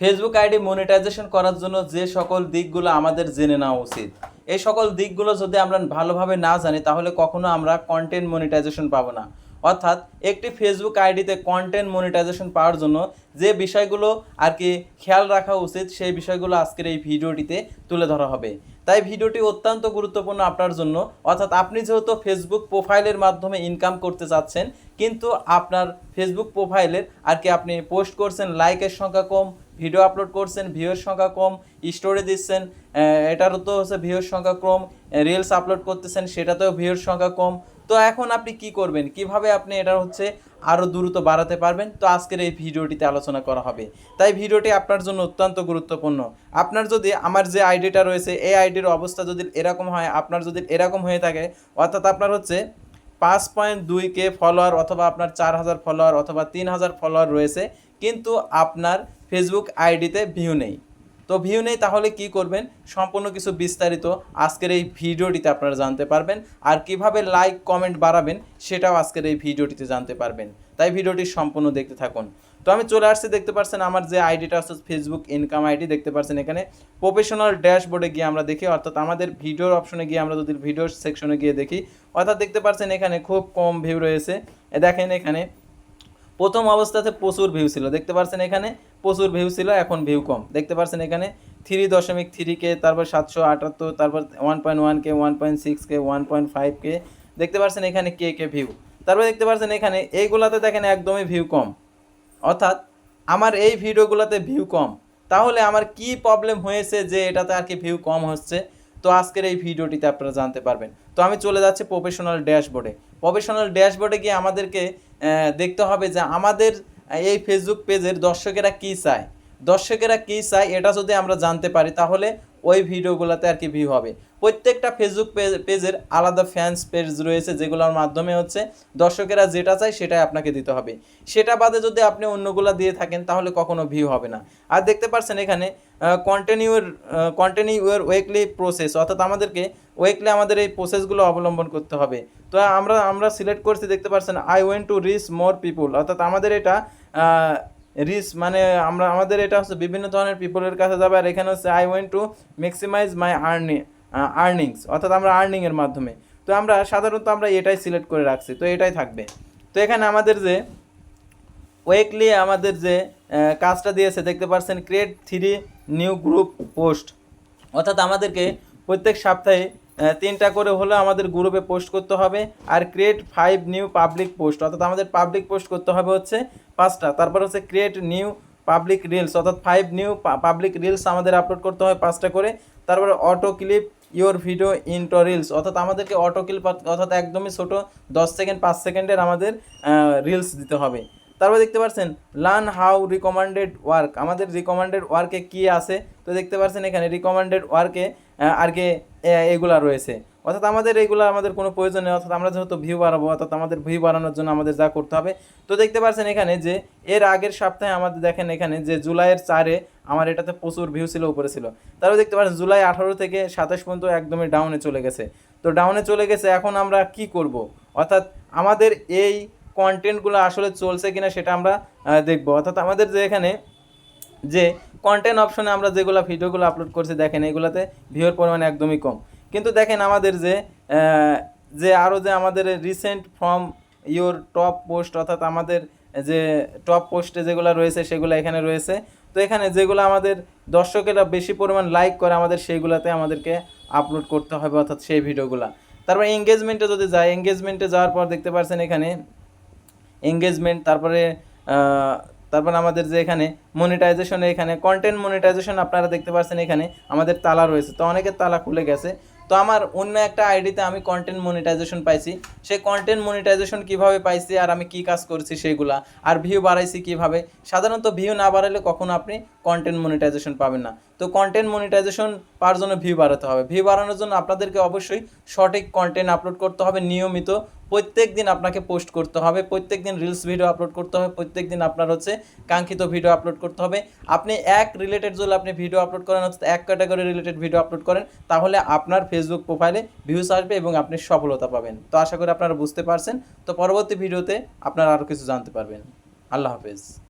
Facebook ID monetization করার জন্য যে সকল দিকগুলো আমাদের জেনে নেওয়া উচিত, এই সকল দিকগুলো যদি আমরা ভালোভাবে না জানি তাহলে কখনো আমরা কন্টেন্ট মনিটাইজেশন পাবো না। অর্থাৎ একটি ফেসবুক আইডিতে কন্টেন্ট মনিটাইজেশন পাওয়ার জন্য যে বিষয়গুলো আর কি খেয়াল রাখা উচিত সেই বিষয়গুলো আজকের এই ভিডিওটিতে তুলে ধরা হবে। তাই ভিডিওটি অত্যন্ত গুরুত্বপূর্ণ আপনার জন্য। অর্থাৎ আপনি যেহেতু ফেসবুক প্রোফাইলের মাধ্যমে ইনকাম করতে চাচ্ছেন, কিন্তু আপনার ফেসবুক প্রোফাইলের আর কি আপনি পোস্ট করছেন, লাইকের সংখ্যা কম, ভিডিও আপলোড করছেন, ভিউয়ের সংখ্যা কম, স্টোরি দিচ্ছেন, এটারও তো হচ্ছে ভিউয়ের সংখ্যা কম, রিলস আপলোড করতেছেন, সেটাতেও ভিউয়ের সংখ্যা কম। তো এখন আপনি কি করবেন, কিভাবে আপনি এটা হচ্ছে আরও দ্রুত বাড়াতে পারবেন, তো আজকের এই ভিডিওটিতে আলোচনা করা হবে। তাই ভিডিওটি আপনার জন্য অত্যন্ত গুরুত্বপূর্ণ। আপনার যদি আমার যে আইডিটা রয়েছে এই আইডির অবস্থা যদি এরকম হয়, আপনার যদি এরকম হয়ে থাকে, অর্থাৎ আপনার হচ্ছে 5.2K ফলোয়ার অথবা আপনার 4,000 ফলোয়ার অথবা 3,000 ফলোয়ার রয়েছে, কিন্তু আপনার ফেসবুক আইডিতে ভিউ নেই, তো ভিউ নেই তাহলে কি করবেন সম্পূর্ণ কিছু বিস্তারিত আজকের এই ভিডিওটিতে আপনারা জানতে পারবেন। আর কিভাবে লাইক কমেন্ট বাড়াবেন সেটাও আজকের এই ভিডিওটিতে জানতে পারবেন। তাই ভিডিওটি সম্পূর্ণ দেখতে থাকুন। তো আমি চলে আসছি, দেখতে পাচ্ছেন আমার যে আইডিটা আছে ফেসবুক ইনকাম আইডি, দেখতে পাচ্ছেন এখানে প্রফেশনাল ড্যাশবোর্ডে গিয়ে আমরা দেখি, অর্থাৎ আমাদের ভিডিওর অপশনে গিয়ে আমরা যদি ভিডিও সেকশনে গিয়ে দেখি, অর্থাৎ দেখতে পাচ্ছেন এখানে খুব কম ভিউ রয়েছে। দেখেন এখানে প্রথম অবস্থাতে প্রচুর ভিউ ছিল, দেখতে পাচ্ছেন এখানে প্রচুর ভিউ ছিল, এখন ভিউ কম। দেখতে পাচ্ছেন এখানে 3.3K, তারপর 778, তারপর 1.1K, 1.6K, 1.5K, দেখতে পাচ্ছেন এখানে কে ভিউ। তারপর দেখতে পাচ্ছেন এখানে এইগুলাতে দেখেন একদমই ভিউ কম, অর্থাৎ আমার এই ভিডিওগুলোতে ভিউ কম। তাহলে আমার কি প্রবলেম হয়েছে যে এটাতে আর কি ভিউ কম হচ্ছে, তো আজকের এই ভিডিওটিতে আপনারা জানতে পারবেন। তো আমি চলে যাচ্ছি প্রফেশনাল ড্যাশবোর্ডে। প্রফেশনাল ড্যাশবোর্ডে গিয়ে আমাদেরকে দেখতে হবে যে আমাদের এই ফেসবুক পেজের দর্শকেরা কী চায়, দর্শকেরা কী চায় এটা যদি আমরা জানতে পারি তাহলে ওই ভিডিওগুলোতে আর কি ভিউ হবে। প্রত্যেকটা ফেসবুক পেজের আলাদা ফ্যান্স পেজ রয়েছে, যেগুলোর মাধ্যমে হচ্ছে দর্শকেরা যেটা চায় সেটাই আপনাকে দিতে হবে। সেটা বাদে যদি আপনি অন্যগুলো দিয়ে থাকেন তাহলে কখনো ভিউ হবে না। আর দেখতে পাচ্ছেন এখানে কন্টিনিউ ইউর ওয়েকলি প্রসেস, অর্থাৎ আমাদেরকে ওয়েকলি আমাদের এই প্রসেসগুলো অবলম্বন করতে হবে। তো আমরা সিলেক্ট করছি, দেখতে পাচ্ছেন I went to reach more people, অর্থাৎ আমাদের এটা রিচ মানে আমাদের এটা হচ্ছে বিভিন্ন ধরনের পিপলের কাছে যাবে। আর এখানে হচ্ছে I went to maximize my earnings, অর্থাৎ আমরা আর্নিংয়ের মাধ্যমে। তো আমরা সাধারণত আমরা এটাই সিলেক্ট করে রাখছি, তো এটাই থাকবে। তো এখানে আমাদের যে ওয়েকলি আমাদের যে কাজটা দিয়েছে, দেখতে পাচ্ছেন ক্রিয়েট 3 নিউ গ্রুপ পোস্ট, অর্থাৎ আমাদেরকে প্রত্যেক সপ্তাহে 3টা করে হলে আমাদের গ্রুপে পোস্ট করতে হবে। আর ক্রিয়েট 5 নিউ পাবলিক পোস্ট, অর্থাৎ আমাদের পাবলিক পোস্ট করতে হবে হচ্ছে 5টা। তারপর হচ্ছে ক্রিয়েট নিউ পাবলিক রিলস, অর্থাৎ 5 নিউ পাবলিক রিলস আমাদের আপলোড করতে হয় 5টা করে। তারপরে auto clip your video ইনটো reels, অর্থাৎ আমাদেরকে অটো ক্লিপ অর্থাৎ একদমই ছোটো 10 সেকেন্ড 5 সেকেন্ডের আমাদের রিলস দিতে হবে। তারপর দেখতে পাচ্ছেন লার্ন হাউ রিকমেন্ডেড ওয়ার্ক, আমাদের রিকমেন্ডেড ওয়ার্কে কী আছে, তো দেখতে পাচ্ছেন এখানে রিকমেন্ডেড ওয়ার্কে আর কি এগুলা রয়েছে, অর্থাৎ আমাদের এইগুলো আমাদের কোনো প্রয়োজন নেই। অর্থাৎ আমরা যেহেতু ভিউ বাড়াবো, অর্থাৎ আমাদের ভিউ বাড়ানোর জন্য আমাদের যা করতে হবে, তো দেখতে পাচ্ছেন এখানে যে এর আগের সপ্তাহে আমাদের দেখেন এখানে যে জুলাইয়ের 4-এ আমার এটাতে প্রচুর ভিউ ছিল, উপরে ছিল। তারপর দেখতে পাচ্ছেন জুলাই 18 থেকে 27 পর্যন্ত একদমই ডাউনে চলে গেছে। তো ডাউনে চলে গেছে, এখন আমরা কি করব, অর্থাৎ আমাদের এই কন্টেন্টগুলো আসলে চলছে কিনা সেটা আমরা দেখব। অর্থাৎ আমাদের যে এখানে যে কন্টেন্ট অপশনে আমরা যেগুলো ভিডিওগুলো আপলোড করছি, দেখেন এগুলোতে ভিউর পরিমাণ একদমই কম। কিন্তু দেখেন আমাদের যে আরও যে আমাদের recent from your top post, অর্থাৎ আমাদের যে টপ পোস্টে যেগুলো রয়েছে সেগুলো এখানে রয়েছে। তো এখানে যেগুলো আমাদের দর্শকেরা বেশি পরিমাণ লাইক করে আমাদের সেইগুলোতে আমাদেরকে আপলোড করতে হবে, অর্থাৎ সেই ভিডিওগুলো। তারপর এঙ্গেজমেন্টে যদি যায়, এঙ্গেজমেন্টে যাওয়ার পর দেখতে পাচ্ছেন এখানে এঙ্গেজমেন্ট, তারপরে আমাদের যে এখানে মনিটাইজেশনে, এখানে কন্টেন্ট মনিটাইজেশন আপনারা দেখতে পাচ্ছেন এখানে আমাদের তালা রয়েছে, তো অনেকের তালা খুলে গেছে। তো আমার অন্য একটা আইডিতে আমি কন্টেন্ট মনিটাইজেশন পাইছি, সেই কন্টেন্ট মনিটাইজেশন কিভাবে পাইছি আর আমি কি কাজ করছি সেইগুলা, আর ভিউ বাড়াইছি কিভাবে। সাধারণত ভিউ না বাড়ালে কখনো আপনি কন্টেন্ট মনিটাইজেশন পাবেন না। তো কন্টেন্ট মনিটাইজেশন পাওয়ার জন্য ভিউ বাড়াতে হবে। ভিউ বাড়ানোর জন্য আপনাদেরকে অবশ্যই সঠিক কন্টেন্ট আপলোড করতে হবে, নিয়মিত প্রত্যেক দিন আপনাকে পোস্ট করতে হবে, প্রত্যেক দিন রিলস ভিডিও আপলোড করতে হবে, প্রত্যেক দিন আপনার হচ্ছে কাঙ্ক্ষিত ভিডিও আপলোড করতে হবে। আপনি এক রিলেটেড যদি আপনি ভিডিও আপলোড করেন, অর্থাৎ এক ক্যাটাগরি রিলেটেড ভিডিও আপলোড করেন, তাহলে আপনার ফেসবুক প্রোফাইলে ভিউস আসবে এবং আপনি সফলতা পাবেন। তো আশা করি আপনারা বুঝতে পারছেন। তো পরবর্তী ভিডিওতে আপনারা আরও কিছু জানতে পারবেন। আল্লাহ হাফেজ।